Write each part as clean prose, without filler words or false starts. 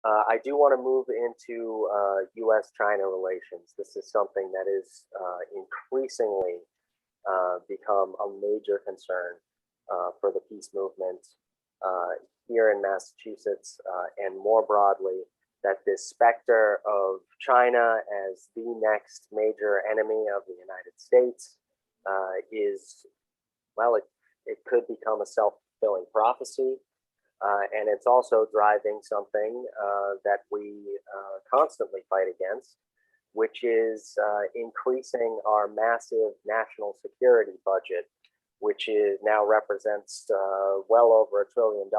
I do want to move into U.S.-China relations. This is something that is increasingly become a major concern for the peace movement here in Massachusetts and more broadly, that this specter of China as the next major enemy of the United States is, well, it could become a self-fulfilling prophecy. And it's also driving something that we constantly fight against, which is increasing our massive national security budget, which is now represents well over $1 trillion,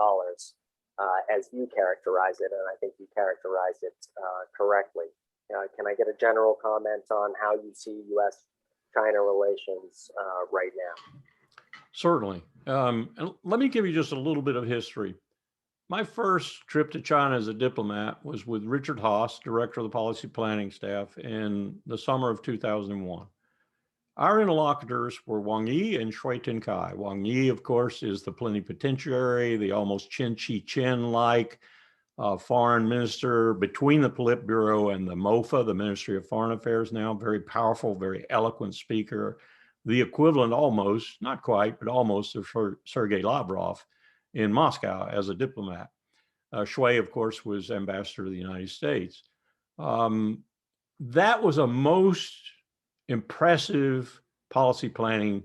as you characterize it, and I think you characterize it correctly. Can I get a general comment on how you see U.S.-China relations right now? Certainly. And let me give you just a little bit of history. My first trip to China as a diplomat was with Richard Haass, director of the policy planning staff, in the summer of 2001. Our interlocutors were Wang Yi and Shui Tenkai. Wang Yi, of course, is the plenipotentiary, the almost Qin Shi Qian-like foreign minister between the Politburo and the MOFA, the Ministry of Foreign Affairs now, very powerful, very eloquent speaker, the equivalent almost, not quite, but almost of Sergei Lavrov in Moscow as a diplomat. Shui, of course, was ambassador to the United States. That was a most impressive policy planning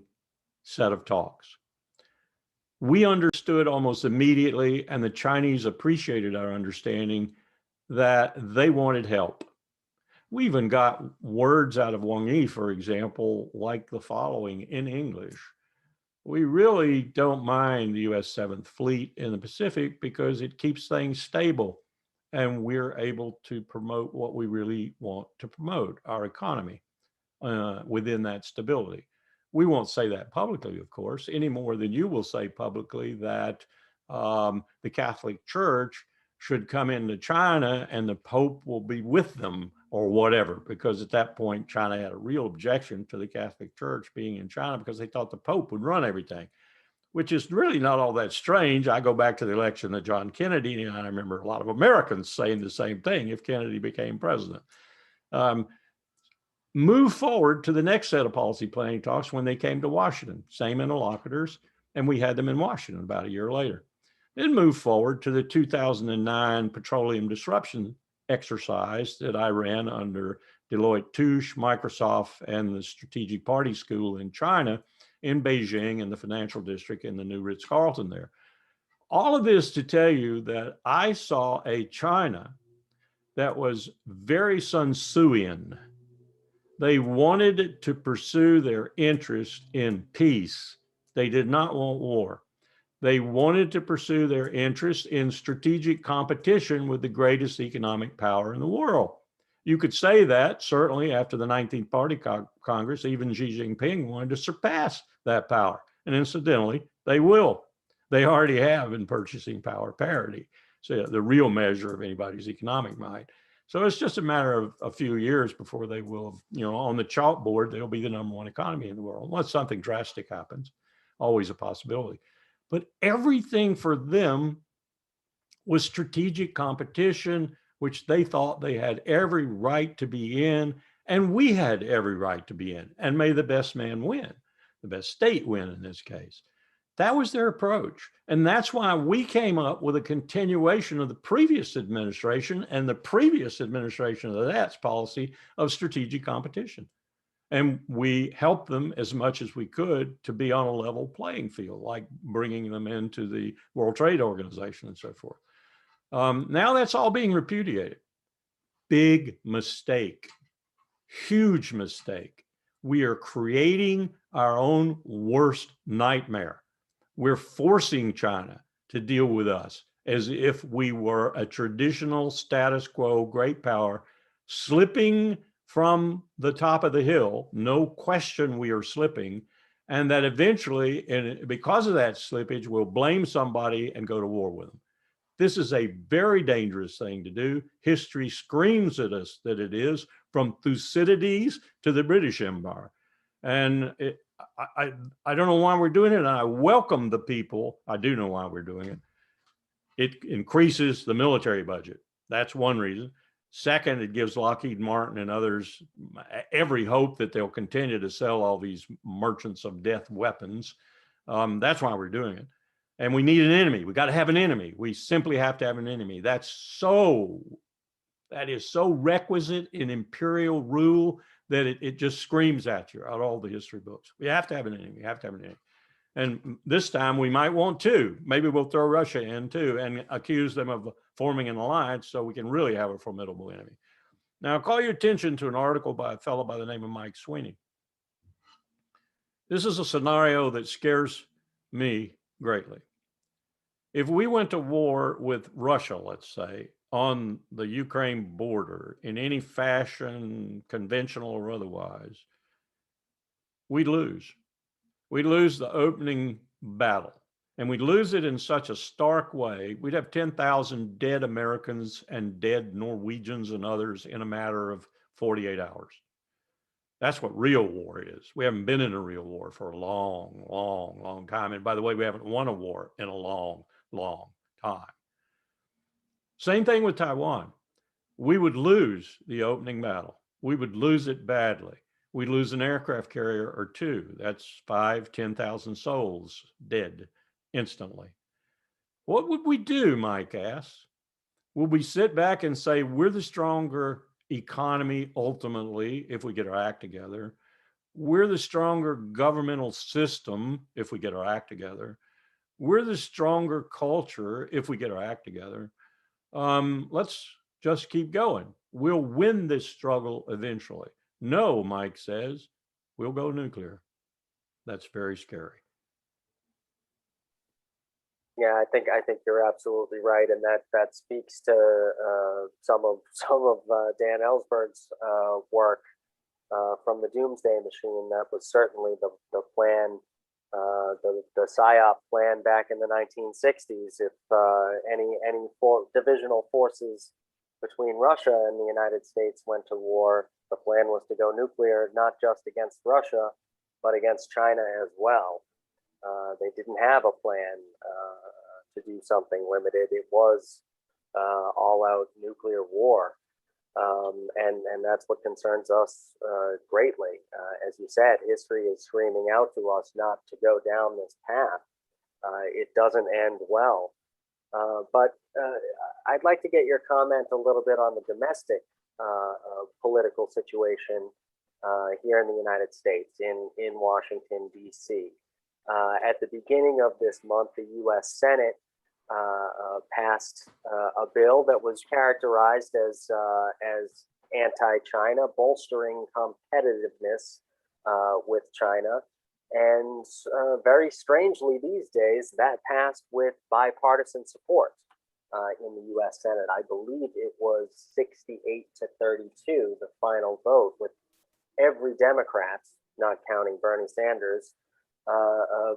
set of talks. We understood almost immediately, and the Chinese appreciated our understanding, that they wanted help. We even got words out of Wang Yi, for example, like the following in English: we really don't mind the U.S. 7th Fleet in the Pacific because it keeps things stable and we're able to promote what we really want to promote, our economy, within that stability. We won't say that publicly, of course, any more than you will say publicly that the Catholic Church should come into China and the Pope will be with them or whatever, because at that point, China had a real objection to the Catholic Church being in China because they thought the Pope would run everything, which is really not all that strange. I go back to the election of John Kennedy, and I remember a lot of Americans saying the same thing if Kennedy became president. Move forward to the next set of policy planning talks when they came to Washington, same interlocutors, and we had them in Washington about a year later. Then move forward to the 2009 petroleum disruption exercise that I ran under Deloitte Touche, Microsoft, and the Strategic Party School in China, in Beijing, in the financial district, in the new Ritz-Carlton there. All of this to tell you that I saw a China that was very Sun Tzuian. They wanted to pursue their interest in peace. They did not want war. They wanted to pursue their interest in strategic competition with the greatest economic power in the world. You could say that certainly after the 19th Party Congress, even Xi Jinping wanted to surpass that power. And incidentally, they will. They already have in purchasing power parity. So the real measure of anybody's economic might. So it's just a matter of a few years before they will, on the chalkboard, they'll be the #1 economy in the world, unless something drastic happens, always a possibility. But everything for them was strategic competition, which they thought they had every right to be in, and we had every right to be in, and may the best man win, the best state win in this case. That was their approach. And that's why we came up with a continuation of the previous administration and the previous administration of that's policy of strategic competition. And we helped them as much as we could to be on a level playing field, like bringing them into the World Trade Organization and so forth. Now that's all being repudiated. Big mistake, huge mistake. We are creating our own worst nightmare. We're forcing China to deal with us as if we were a traditional status quo great power, slipping from the top of the hill. No question we are slipping, and that eventually, and because of that slippage, we'll blame somebody and go to war with them. This is a very dangerous thing to do. History screams at us that it is, from Thucydides to the British Empire. And I don't know why we're doing it, and I welcome the people. I do know why we're doing it. It increases the military budget. That's one reason. Second, it gives Lockheed Martin and others every hope that they'll continue to sell all these merchants of death weapons. That's why we're doing it. And we need an enemy. We got to have an enemy. We simply have to have an enemy. That is so requisite in imperial rule that it just screams at you out all the history books. We have to have an enemy. We have to have an enemy. And this time we might want two. Maybe we'll throw Russia in too and accuse them of forming an alliance so we can really have a formidable enemy. Now, I'll call your attention to an article by a fellow by the name of Mike Sweeney. This is a scenario that scares me greatly. If we went to war with Russia, let's say, on the Ukraine border in any fashion, conventional or otherwise, we'd lose. We'd lose the opening battle, and we'd lose it in such a stark way. We'd have 10,000 dead Americans and dead Norwegians and others in a matter of 48 hours. That's what real war is. We haven't been in a real war for a long, long, long time. And by the way, we haven't won a war in a long, long time. Same thing with Taiwan. We would lose the opening battle. We would lose it badly. We'd lose an aircraft carrier or two. That's 10,000 souls dead instantly. What would we do, Mike asks? Would we sit back and say, we're the stronger economy ultimately if we get our act together? We're the stronger governmental system if we get our act together. We're the stronger culture if we get our act together. Let's just keep going. We'll win this struggle eventually. No, Mike says, we'll go nuclear. That's very scary. Yeah, I think you're absolutely right, and that speaks to some of Dan Ellsberg's work from the Doomsday Machine. That was certainly the plan, the PSYOP plan back in the 1960s. If any divisional forces between Russia and the United States went to war, the plan was to go nuclear, not just against Russia, but against China as well. They didn't have a plan to do something limited. It was all-out nuclear war, and that's what concerns us greatly. As you said, history is screaming out to us not to go down this path. It doesn't end well. But I'd like to get your comment a little bit on the domestic political situation here in the United States, in Washington, D.C. At the beginning of this month, the U.S. Senate passed a bill that was characterized as anti-China, bolstering competitiveness with China. And very strangely these days, that passed with bipartisan support in the U.S. Senate. I believe it was 68 to 32, the final vote, with every Democrat, not counting Bernie Sanders,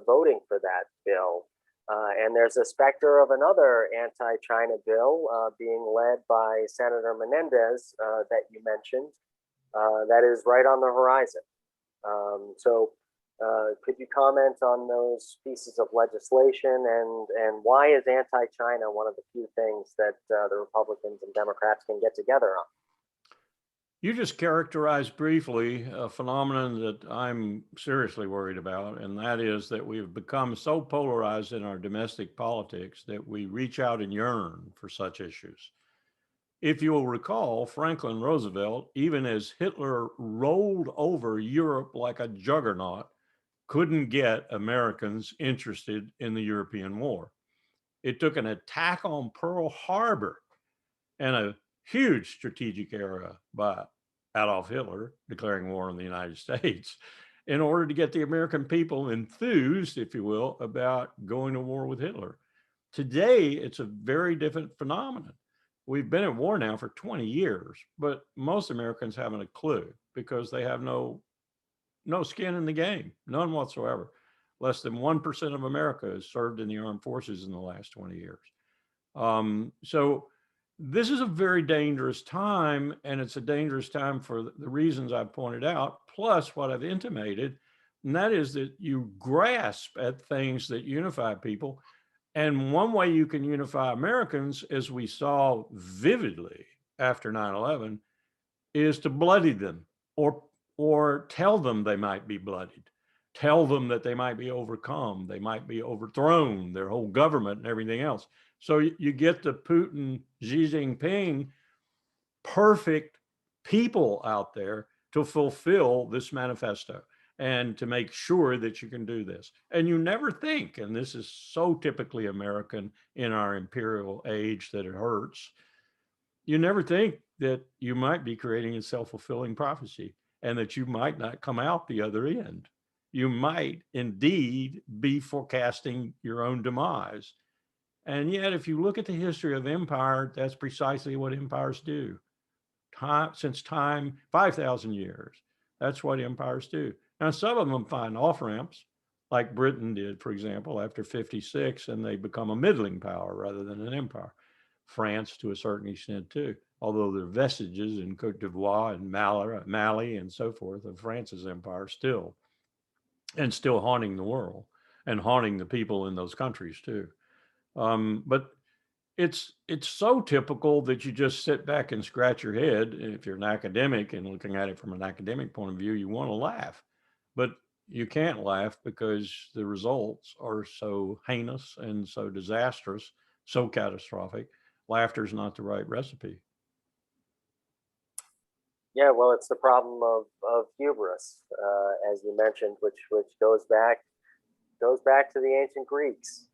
voting for that bill. And there's a specter of another anti-China bill being led by Senator Menendez that you mentioned that is right on the horizon. So could you comment on those pieces of legislation, and why is anti-China one of the few things that the Republicans and Democrats can get together on? You just characterized briefly a phenomenon that I'm seriously worried about, and that is that we've become so polarized in our domestic politics that we reach out and yearn for such issues. If you will recall, Franklin Roosevelt, even as Hitler rolled over Europe like a juggernaut, couldn't get Americans interested in the European war. It took an attack on Pearl Harbor and a huge strategic error by Adolf Hitler declaring war on the United States in order to get the American people enthused, if you will, about going to war with Hitler. Today, it's a very different phenomenon. We've been at war now for 20 years, but most Americans haven't a clue because they have no skin in the game, none whatsoever. Less than 1% of America has served in the armed forces in the last 20 years. So this is a very dangerous time, and it's a dangerous time for the reasons I've pointed out, plus what I've intimated, and that is that you grasp at things that unify people And one way you can unify Americans, as we saw vividly after 9/11, is to bloody them, or tell them they might be bloodied, tell them that they might be overcome, they might be overthrown, their whole government and everything else. So you get the Putin, Xi Jinping, perfect people out there to fulfill this manifesto and to make sure that you can do this. And you never think, and this is so typically American in our imperial age that it hurts, you never think that you might be creating a self-fulfilling prophecy and that you might not come out the other end. You might indeed be forecasting your own demise. And yet, if you look at the history of empire, that's precisely what empires do. Since time, 5,000 years, that's what empires do. Now, some of them find off ramps, like Britain did, for example, after 56, and they become a middling power rather than an empire. France, to a certain extent, too, although there are vestiges in Cote d'Ivoire and Mali and so forth of France's empire still, and still haunting the world and haunting the people in those countries, too. But it's so typical that you just sit back and scratch your head. If you're an academic and looking at it from an academic point of view, you want to laugh, but you can't laugh because the results are so heinous and so disastrous, so catastrophic. Laughter is not the right recipe. Yeah, well, it's the problem of hubris, as you mentioned, which goes back to the ancient Greeks.